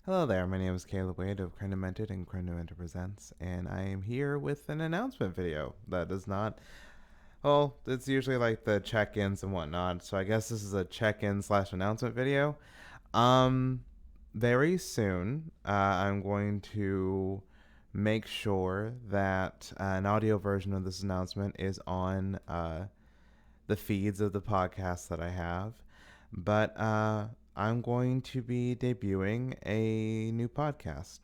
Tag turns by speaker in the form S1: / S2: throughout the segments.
S1: Hello there, my name is Caleb Wade of Creme Demented and Creme Demented Presents, and I am here with an announcement video that is not, well, it's usually like the check-ins and whatnot, so I guess this is a check-in slash announcement video. Um, Very soon, I'm going to make sure that an audio version of this announcement is on the feeds of the podcasts that I have. But I'm going to be debuting a new podcast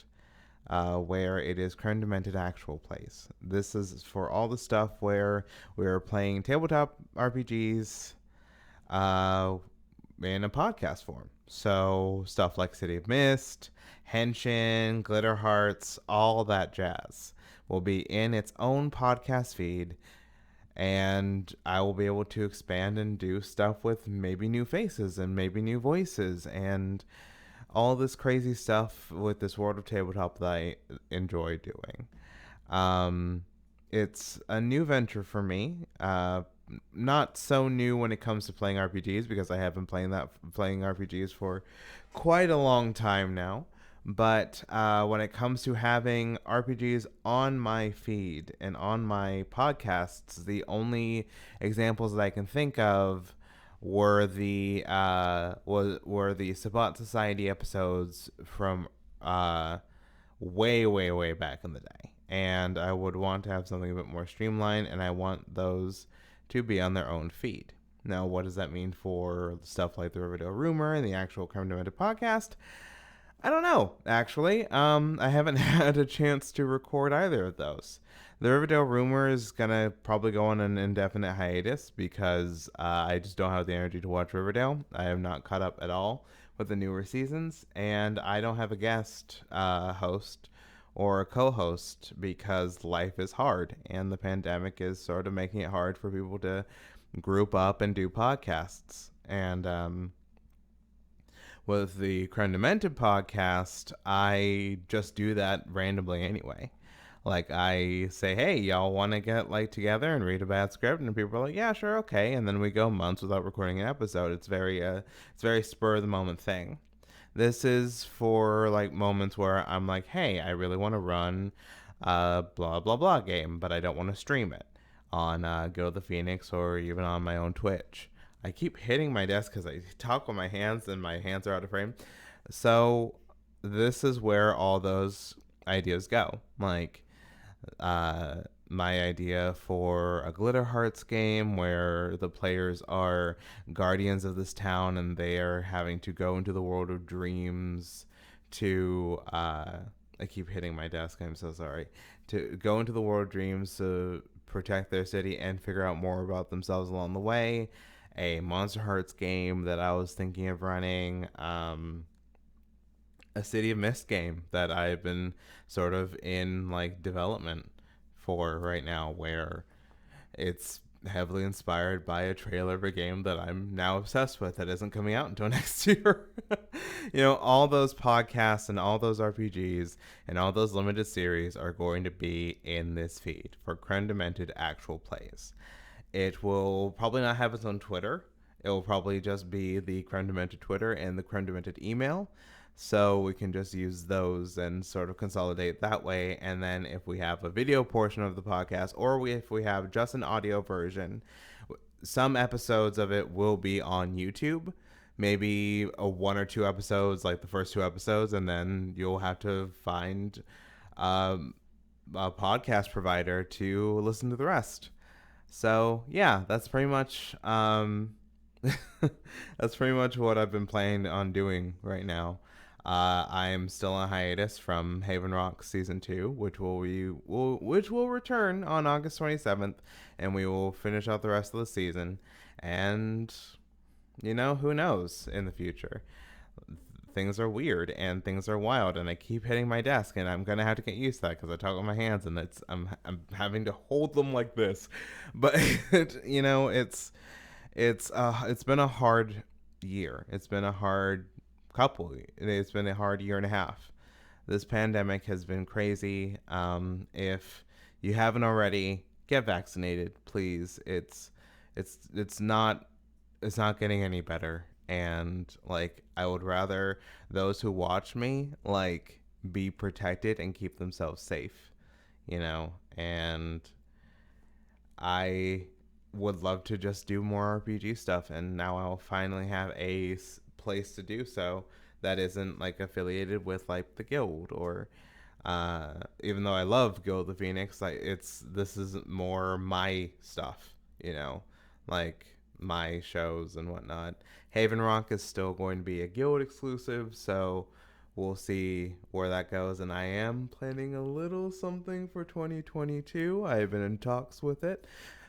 S1: where it is Creme Demented Actual Plays. This is for all the stuff where we're playing tabletop RPGs uh, in a podcast form. So stuff like City of Mist, Henshin, Glitter Hearts, all that jazz will be in its own podcast feed, and I will be able to expand and do stuff with maybe new faces and maybe new voices and all this crazy stuff with this world of tabletop that I enjoy doing. Um, it's a new venture for me. Not so new when it comes to playing RPGs because I have been playing RPGs for quite a long time now. But when it comes to having RPGs on my feed and on my podcasts, the only examples that I can think of were the Sabbat Society episodes from way back in the day, and I would want to have something a bit more streamlined, and I want those to be on their own feed. Now, what does that mean for stuff like the Riverdale Rumor and the actual Crime Demented podcast? I don't know, actually. I haven't had a chance to record either of those. The Riverdale Rumor is gonna probably go on an indefinite hiatus because I just don't have the energy to watch Riverdale. I have not caught up at all with the newer seasons, and I don't have a guest host or a co-host because life is hard, and the pandemic is sort of making it hard for people to group up and do podcasts. And with the Creme Demented podcast, I just do that randomly anyway. Like I say, hey, y'all want to get like together and read a bad script, and people are like, yeah, sure, okay, and then we go months without recording an episode. It's very spur of the moment thing. This is for like moments where I'm like, hey, I really want to run a blah blah blah game, but I don't want to stream it on Go the Phoenix or even on my own Twitch. I keep hitting my desk because I talk with my hands and my hands are out of frame. So this is where all those ideas go. Like uh, my idea for a Glitter Hearts game where the players are guardians of this town and they are having to go into the world of dreams to. I keep hitting my desk. I'm so sorry. To go into the world of dreams to protect their city and figure out more about themselves along the way. A Monster Hearts game that I was thinking of running. A City of Mist game that I've been sort of in like development for right now, where it's heavily inspired by a trailer of a game that I'm now obsessed with that isn't coming out until next year. All those podcasts and all those RPGs and all those limited series are going to be in this feed for Creme Demented Actual Plays. It will probably not have its own Twitter. It will probably just be the Creme Demented Twitter and the Creme Demented email. So we can just use those and sort of consolidate that way. And then if we have a video portion of the podcast, or if we have just an audio version, some episodes of it will be on YouTube. Maybe a one or two episodes, like the first two episodes, and then you'll have to find um, a podcast provider to listen to the rest. So yeah, that's pretty much that's pretty much what I've been planning on doing right now. I'm still on hiatus from Haven Rock season 2, which will return on August 27th, and we will finish out the rest of the season. And who knows in the future? Things are weird and things are wild, and I keep hitting my desk, and I'm gonna have to get used to that because I talk with my hands, and I'm having to hold them like this. But it's been a hard year. It's been a hard couple. It's been a hard year and a half. This pandemic has been crazy. If you haven't already, get vaccinated, please. It's not getting any better. And like I would rather those who watch me like be protected and keep themselves safe, you know. And I would love to just do more RPG stuff, and now I'll finally have a place to do so that isn't like affiliated with like the guild or even though I love Guild of the Phoenix, like this is more my stuff, you know, like my shows and whatnot. Haven Rock is still going to be a guild exclusive, so we'll see where that goes. And I am planning a little something for 2022. I've been in talks with it,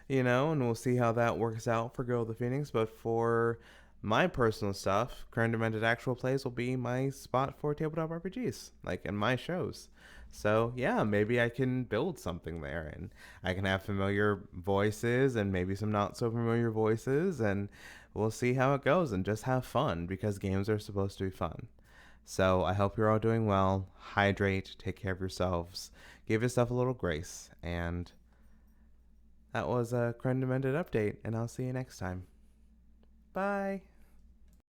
S1: you know, and we'll see how that works out for Guild of the Phoenix. But for my personal stuff, Creme Demented Actual Plays will be my spot for tabletop RPGs, like in my shows. So yeah, maybe I can build something there, and I can have familiar voices and maybe some not so familiar voices, and we'll see how it goes and just have fun because games are supposed to be fun. So I hope you're all doing well. Hydrate, take care of yourselves, give yourself a little grace, and that was a Creme Demented update, and I'll see you next time. Bye.